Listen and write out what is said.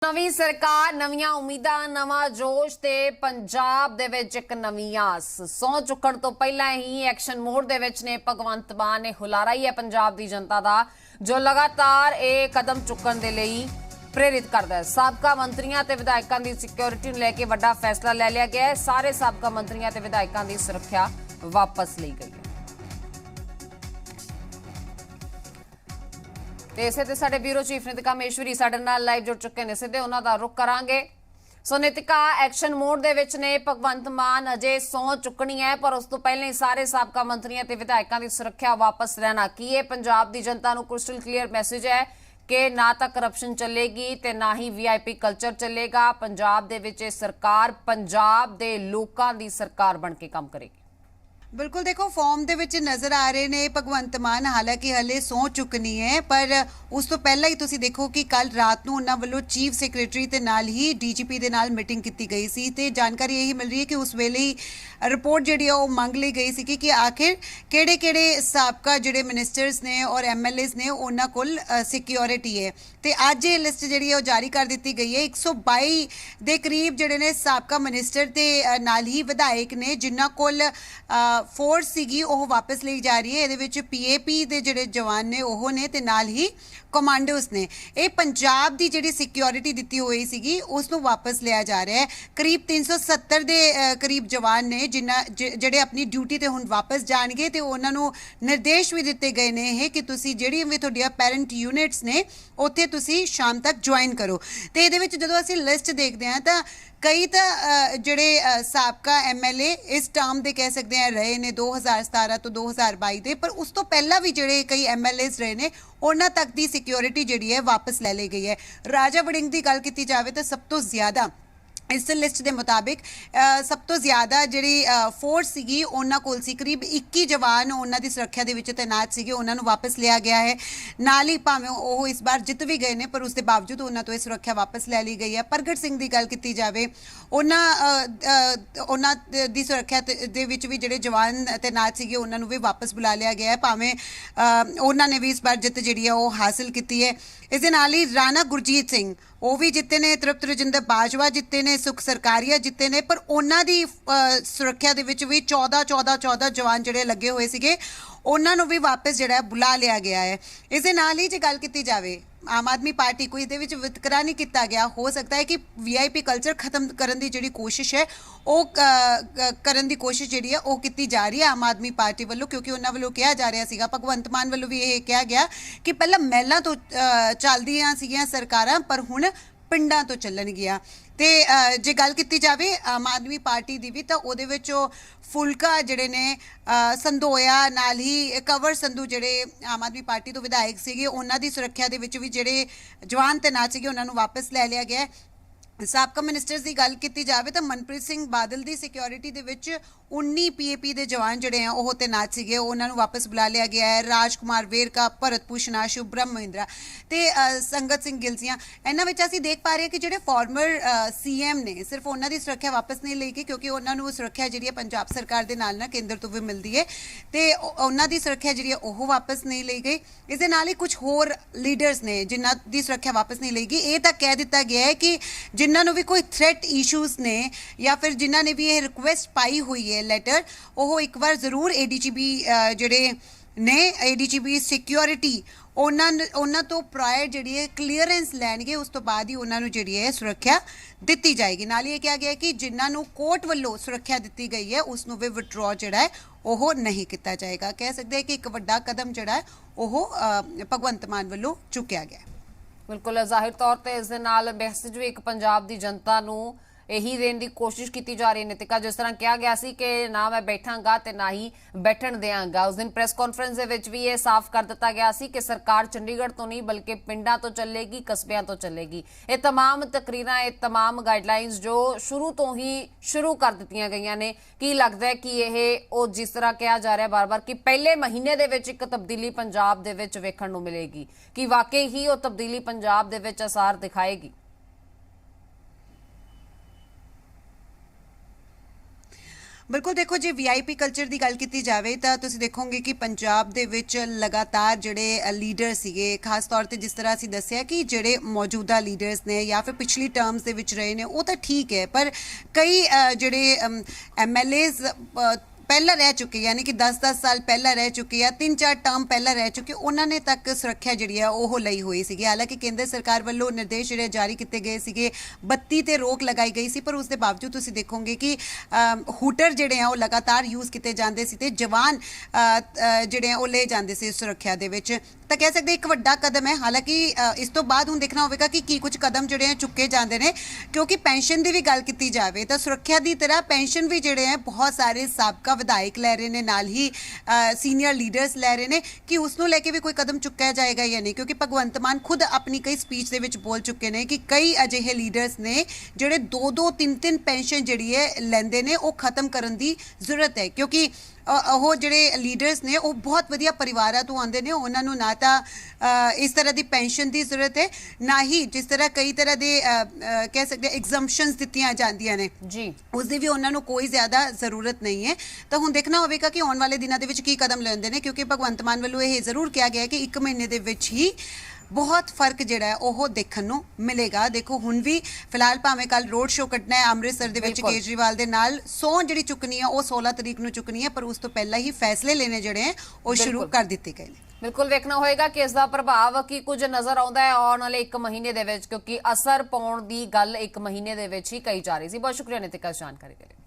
नवी सरकार नवीਆਂ ਉਮੀਦਾਂ ਨਵਾਂ जोश ਤੇ ਪੰਜਾਬ ਦੇ ਵਿੱਚ ਇੱਕ ਨਵੀਂ ਆਸ ਸੌ ਚੁੱਕਣ ਤੋਂ ਪਹਿਲਾਂ ਹੀ ਐਕਸ਼ਨ ਮੋਡ ਦੇ ਵਿੱਚ ਨੇ ਭਗਵੰਤ ਮਾਨ ਨੇ ਹੁਲਾਰਾ ਹੀ ਹੈ ਪੰਜਾਬ ਦੀ ਜਨਤਾ ਦਾ ਜੋ ਲਗਾਤਾਰ ਇਹ ਕਦਮ ਚੁੱਕਣ ਦੇ ਲਈ प्रेरित करता है। साबका मंत्रियों ते विधायकों की सिक्योरिटी ਨੂੰ ਲੈ ਕੇ ਵੱਡਾ फैसला ले लिया गया है। सारे साबका मंत्रियों ते विधायकों की सुरक्षा वापस ली गई है। ਤੇ ਇਸੇ ਤੇ ਸਾਡੇ ਬਿਊਰੋ ਚੀਫ ਨਿਤਿਕਾ ਮਹੇਸ਼ਵਰੀ ਸਾਡੇ ਨਾਲ ਲਾਈਵ ਜੁੜ ਚੁੱਕੇ ਨੇ। ਸਿੱਧੇ ਉਹਨਾਂ ਦਾ ਰੁਖ ਕਰਾਂਗੇ। ਸੋ ਨਿਤਿਕਾ, ਐਕਸ਼ਨ ਮੋਡ ਦੇ ਵਿੱਚ ਨੇ ਭਗਵੰਤ ਮਾਨ ਅਜੇ ਸਹੁੰ ਚੁੱਕਣੀ ਹੈ, ਪਰ ਉਸ ਤੋਂ ਪਹਿਲਾਂ ਹੀ ਸਾਰੇ ਸਾਬਕਾ ਮੰਤਰੀਆਂ ਤੇ ਵਿਧਾਇਕਾਂ ਦੀ ਸੁਰੱਖਿਆ ਵਾਪਸ ਲੈਣਾ ਕੀ ਇਹ ਪੰਜਾਬ ਦੀ ਜਨਤਾ ਨੂੰ ਕ੍ਰਿਸਟਲ ਕਲੀਅਰ ਮੈਸੇਜ ਹੈ कि ना तो करप्शन चलेगी ते ना ही VIP कल्चर चलेगा। पंजाब दे विच सरकार पंजाब दे लोकां दी सरकार बन के काम करेगी। बिल्कुल, देखो फॉर्म दे विच नज़र आ रहे ने भगवंत मान, हालांकि हले सौं चुकनी है, पर उस तो पहला ही तुसी देखो कि कल रात नूं उन्हां वल्लों चीफ सैक्रटरी ते नाल ही DGP दे नाल मीटिंग कीती गई सी ते जानकारी यही मिल रही है कि उस वेले ही रिपोर्ट जिहड़ी है वो मंग ली गई सी कि आखिर किहड़े-किहड़े साबका जिहड़े मिनिस्टर्स ने और MLAs ने उन्हां कोल सिक्योरिटी है ते अज ये लिस्ट जिहड़ी है वो जारी कर दी गई है। 122 दे करीब जिहड़े ने साबका मिनिस्टर ते नाल ही विधायक ने जिन्हां कोल फोर्स सीगी वो वापस ली जा रही है। ਇਹਦੇ ਵਿੱਚ PAP ਦੇ ਜਿਹੜੇ ਜਵਾਨ ਨੇ ਉਹ ਨੇ ਤੇ ਨਾਲ ਹੀ ਕਮਾਂਡੋਸ ਨੇ। ਇਹ ਪੰਜਾਬ ਦੀ ਜਿਹੜੀ ਸਿਕਿਉਰਿਟੀ ਦਿੱਤੀ ਹੋਈ ਸੀਗੀ ਉਸ ਨੂੰ ਵਾਪਸ ਲਿਆ ਜਾ ਰਿਹਾ ਹੈ। ਕਰੀਬ 370 ਦੇ ਕਰੀਬ ਜਵਾਨ ਨੇ ਜਿਹੜੇ ਆਪਣੀ ਡਿਊਟੀ ਤੇ ਹੁਣ ਵਾਪਸ ਜਾਣਗੇ ਤੇ ਉਹਨਾਂ ਨੂੰ ਨਿਰਦੇਸ਼ ਵੀ ਦਿੱਤੇ ਗਏ ਨੇ ਇਹ ਕਿ ਤੁਸੀਂ ਜਿਹੜੀ ਵੀ ਤੁਹਾਡੀਆਂ ਪੈਰੈਂਟ ਯੂਨਿਟਸ ਨੇ ਉੱਥੇ ਤੁਸੀਂ ਸ਼ਾਮ ਤੱਕ ਜੁਆਇਨ ਕਰੋ। ਤੇ ਇਹਦੇ ਵਿੱਚ ਜਦੋਂ ਅਸੀਂ ਲਿਸਟ ਦੇਖਦੇ ਹਾਂ ਤਾਂ कई तो जोड़े साबका MLA इस टर्म के कह सकते हैं रहे ने 2017 तो 2022 के, पर उस तो पहला भी जोड़े कई MLAs रहे ने उन्होंने तक की सिक्योरिटी जी है वापस ले ली गई है। राजा वड़िंग की गल की जाए तो सब तो ज़्यादा इस लिस्ट के मुताबिक सब तो ज़्यादा जी फोर्स सी उन्होंने कोल सी करीब 21 जवान उन्होंने सुरक्षा के तैनात से उन्होंने वापस लिया गया है। नाल ही भावें वो इस बार जित भी गए हैं पर उसके बावजूद उन्होंने तो यह सुरक्षा वापस ले ली गई है। प्रगट सिंह की गल की जाए उन्होंने सुरक्षा के भी जोड़े जवान तैनात से उन्होंने भी वापस बुला लिया गया है, भावें उन्होंने भी इस बार जित जी है वो हासिल की है। इस ही राणा गुरजीत सिंह वो भी जिते ने, तृप्त रजिंदर बाजवा जिते ने, सुख सरकारिया जिते ने, पर उन्हों की सुरक्षा के भी 14 जवान जोड़े लगे हुए थे उन्होंने भी वापस जोड़ा बुला लिया गया है। इस ही जो गल की जाए आम आदमी पार्टी कोई ये वितकरा नहीं किया गया, हो सकता है कि VIP कल्चर खत्म करने की जी कोशिश है वो करने की कोशिश जी है वो की जा रही है आम आदमी पार्टी वालों, क्योंकि उन्होंने वालों कहा जा रहा है भगवंत मान वालों भी ये कहा गया कि पहला महलों तो चलदियां सीगियां सरकारां पर हुण पिंडां तो चलन गया। तो जे गल की जाए आम आदमी पार्टी की भी तो वो फुलका जड़े ने संधोया नाल ही कंवर संधू जड़े आम आदमी पार्टी तो विधायक से उन्हों की सुरक्षा के भी जोड़े जवान तैनात से उन्होंने वापस ले लिया गया है। साबका मिनिस्टर्स की गल की जाए तो मनप्रीत सिंह बादल की सिक्योरिटी के 19 PAP के जवान जोड़े हैं वो तैनात से उन्होंने वापस बुला लिया गया है। राजकुमार वेरका, भरत भूषणा, शुभ्रम महिंद्रा ते संगत सिंह गिलसियां इन्हों असीं देख पा रहे हैं कि जोड़े फॉर्मर CM ने सिर्फ उन्होंने सुरक्षा वापस नहीं ली गई, क्योंकि उन्होंने सुरक्षा जी पंजाब सरकार के नाल केंद्र तो भी मिलती है तो उन्होंने सुरक्षा जी वापस नहीं ली गई। इस ही कुछ होर लीडर्स ने जिन्हों की सुरक्षा वापस नहीं ली गई। ये तक कह दिता गया है कि जिन्होंने भी कोई थ्रेट इशूज़ ने या फिर जिन्होंने भी ये रिक्वेस्ट पाई हुई है लेटर वो एक बार जरूर ADGP जोड़े ने ADGP सिक्योरिटी उन्होंने तो प्रायर जी है क्लीयरेंस लैणगे, उस तो बाद ही उन्होंने जी है सुरक्षा दी जाएगी। नाल ये कहा गया कि जिन्होंने कोर्ट वालों सुरक्षा दी गई है उसनों भी विड्रॉ जोड़ा है वो नहीं किया जाएगा। कह सकते हैं कि एक वड्डा कदम जोड़ा है वो भगवंत मान वालों चुकया गया। बिल्कुल जाहिर तौर पर इस मैसेज भी एक पंजाब की जनता नूं यही देने की कोशिश की जा रही है। नितिका, जिस तरह कहा गया सी कि ना मैं बैठांगा ते ना ही बैठन देंगा, उस दिन प्रेस कॉन्फ्रेंस भी ये साफ कर दिता गया सी कि सरकार चंडीगढ़ तो नहीं बल्कि पिंडां तो चलेगी, कस्बियां तो चलेगी। ये तमाम तकरीरां, ये तमाम गाइडलाइनस जो शुरू तो ही शुरू कर दी गई ने, की लगता है कि यह जिस तरह कहा जा रहा है बार बार कि पहले महीने दे विच एक तब्दीली पंजाब दे विच वेखण नूं मिलेगी, कि वाकई ही वो तब्दीली पंजाब दे विच असर दिखाएगी? ਬਿਲਕੁਲ ਦੇਖੋ ਜੇ ਵੀਆਈਪੀ ਕਲਚਰ ਦੀ ਗੱਲ ਕੀਤੀ ਜਾਵੇ ਤਾਂ ਤੁਸੀਂ ਦੇਖੋਗੇ ਕਿ ਪੰਜਾਬ ਦੇ ਵਿੱਚ ਲਗਾਤਾਰ ਜਿਹੜੇ ਲੀਡਰ ਸੀਗੇ, ਖਾਸ ਤੌਰ ਤੇ ਜਿਸ ਤਰ੍ਹਾਂ ਅਸੀਂ ਦੱਸਿਆ ਕਿ ਜਿਹੜੇ ਮੌਜੂਦਾ ਲੀਡਰਸ ਨੇ ਜਾਂ ਫਿਰ ਪਿਛਲੀ ਟਰਮਸ ਦੇ ਵਿੱਚ ਰਹੇ ਨੇ ਉਹ ਤਾਂ ਠੀਕ ਹੈ, ਪਰ ਕਈ ਜਿਹੜੇ ਐਮਐਲਏਜ਼ ਪਹਿਲਾਂ ਰਹਿ ਚੁੱਕੇ, ਯਾਨੀ ਕਿ 10-10 ਸਾਲ ਪਹਿਲਾਂ ਰਹਿ ਚੁੱਕੇ ਆ, 3-4 ਟਰਮ ਪਹਿਲਾਂ ਰਹਿ ਚੁੱਕੇ, ਉਹਨਾਂ ਨੇ ਤੱਕ ਸੁਰੱਖਿਆ ਜਿਹੜੀ ਆ ਉਹ ਲਈ ਹੋਈ ਸੀਗੀ। ਹਾਲਾਂਕਿ ਕੇਂਦਰ ਸਰਕਾਰ ਵੱਲੋਂ ਨਿਰਦੇਸ਼ ਜਿਹੜੇ ਜਾਰੀ ਕੀਤੇ ਗਏ ਸੀਗੇ, ਬੱਤੀ ਤੇ ਰੋਕ ਲਗਾਈ ਗਈ ਸੀ, ਪਰ ਉਸ ਦੇ ਬਾਵਜੂਦ ਤੁਸੀਂ ਦੇਖੋਗੇ ਕਿ ਹੂਟਰ ਜਿਹੜੇ ਆ ਉਹ ਲਗਾਤਾਰ ਯੂਜ਼ ਕੀਤੇ ਜਾਂਦੇ ਸੀ ਤੇ ਜਵਾਨ ਜਿਹੜੇ ਆ ਉਹ ਲੈ ਜਾਂਦੇ ਸੀ ਸੁਰੱਖਿਆ ਦੇ ਵਿੱਚ। ਤਾਂ ਕਹਿ ਸਕਦੇ ਇੱਕ ਵੱਡਾ ਕਦਮ ਹੈ। ਹਾਲਾਂਕਿ ਇਸ ਤੋਂ ਬਾਅਦ ਹੁਣ ਦੇਖਣਾ ਹੋਵੇਗਾ ਕਿ ਕੀ ਕੁਝ ਕਦਮ ਜਿਹੜੇ ਆ ਚੁੱਕੇ ਜਾਂਦੇ ਨੇ, ਕਿਉਂਕਿ ਪੈਨਸ਼ਨ ਦੀ ਵੀ ਗੱਲ ਕੀਤੀ ਜਾਵੇ ਤਾਂ ਸੁਰੱਖਿਆ ਦੀ ਤਰ੍ਹਾਂ ਪੈਨਸ਼ਨ ਵੀ ਜਿਹੜੇ ਆ ਬਹੁਤ ਸਾਰੇ ਸਾਬਕਾ ਵਿਧਾਇਕ ਲੈ ਰਹੇ ਨੇ, ਨਾਲ ਹੀ ਸੀਨੀਅਰ ਲੀਡਰਸ ਲੈ ਰਹੇ ਨੇ ਕਿ ਉਸ ਨੂੰ ਲੈ ਕੇ ਵੀ ਕੋਈ ਕਦਮ ਚੁੱਕਿਆ ਜਾਏਗਾ ਜਾਂ ਨਹੀਂ, ਕਿਉਂਕਿ ਭਗਵੰਤ ਮਾਨ ਖੁਦ ਆਪਣੀ ਕਈ ਸਪੀਚ ਦੇ ਵਿੱਚ ਬੋਲ ਚੁੱਕੇ ਨੇ ਕਿ ਕਈ ਅਜਿਹੇ ਲੀਡਰਸ ਨੇ ਜਿਹੜੇ 2-2 3-3 ਪੈਨਸ਼ਨ ਜਿਹੜੀ ਹੈ ਲੈਂਦੇ ਨੇ, ਉਹ ਖਤਮ ਕਰਨ ਦੀ ਜ਼ਰੂਰਤ ਹੈ, ਕਿਉਂਕਿ ਉਹ ਜਿਹੜੇ ਲੀਡਰਸ ਨੇ ਉਹ ਬਹੁਤ ਵਧੀਆ ਪਰਿਵਾਰਾਂ ਤੋਂ ਆਉਂਦੇ ਨੇ, ਉਹਨਾਂ ਨੂੰ ਨਾ ਤਾਂ ਇਸ ਤਰ੍ਹਾਂ ਦੀ ਪੈਨਸ਼ਨ ਦੀ ਜ਼ਰੂਰਤ ਹੈ, ਨਾ ਹੀ ਜਿਸ ਤਰ੍ਹਾਂ ਕਈ ਤਰ੍ਹਾਂ ਦੇ ਕਹਿ ਸਕਦੇ ਐਗਜ਼ੰਪਸ਼ਨਸ ਦਿੱਤੀਆਂ ਜਾਂਦੀਆਂ ਨੇ ਜੀ, ਉਸ ਦੀ ਵੀ ਉਹਨਾਂ ਨੂੰ ਕੋਈ ਜ਼ਿਆਦਾ ਜ਼ਰੂਰਤ ਨਹੀਂ ਹੈ। ਤਾਂ ਹੁਣ ਦੇਖਣਾ ਹੋਵੇਗਾ ਕਿ ਆਉਣ ਵਾਲੇ ਦਿਨਾਂ ਦੇ ਵਿੱਚ ਕੀ ਕਦਮ ਲੈਂਦੇ ਨੇ, ਕਿਉਂਕਿ ਭਗਵੰਤ ਮਾਨ ਵੱਲੋਂ ਇਹ ਜ਼ਰੂਰ ਕਿਹਾ ਗਿਆ ਹੈ ਕਿ 1 ਮਹੀਨੇ ਦੇ ਵਿੱਚ ਹੀ ਬਹੁਤ ਫਰਕ ਜਿਹੜਾ ਹੈ ਉਹ ਦੇਖਣ ਨੂੰ ਮਿਲੇਗਾ। ਦੇਖੋ ਹੁਣ ਵੀ ਫਿਲਹਾਲ ਭਾਵੇਂ ਕੱਲ ਰੋਡ ਸ਼ੋਅ ਕੱਢਣਾ ਹੈ ਅੰਮ੍ਰਿਤਸਰ ਦੇ ਵਿੱਚ ਕੇਜਰੀਵਾਲ ਦੇ ਨਾਲ, ਸਹੁੰ ਜਿਹੜੀ ਚੁੱਕਣੀ ਹੈ ਉਹ 16 ਤਰੀਕ ਨੂੰ ਚੁੱਕਣੀ ਹੈ, ਪਰ ਉਸ ਤੋਂ ਪਹਿਲਾਂ ਹੀ ਫੈਸਲੇ ਲੈਣੇ ਜਿਹੜੇ ਹੈ ਉਹ ਸ਼ੁਰੂ ਕਰ ਦਿੱਤੇ ਗਏ ਨੇ। ਬਿਲਕੁਲ ਵੇਖਣਾ ਹੋਏਗਾ ਕਿ ਇਸ ਦਾ ਪ੍ਰਭਾਵ ਕੀ ਕੁਝ ਨਜ਼ਰ ਆਉਂਦਾ ਹੈ ਆਉਣ ਵਾਲੇ 1 ਮਹੀਨੇ ਦੇ ਵਿੱਚ, ਕਿਉਂਕਿ ਅਸਰ ਪਾਉਣ ਦੀ ਗੱਲ 1 ਮਹੀਨੇ ਦੇ ਵਿੱਚ ਹੀ ਕਹੀ ਜਾ ਰਹੀ ਸੀ। ਬਹੁਤ ਸ਼ੁਕਰੀਆ ਨਿਤਿਕਾ ਜਾਣਕਾਰੀ ਦੇ ਲਈ।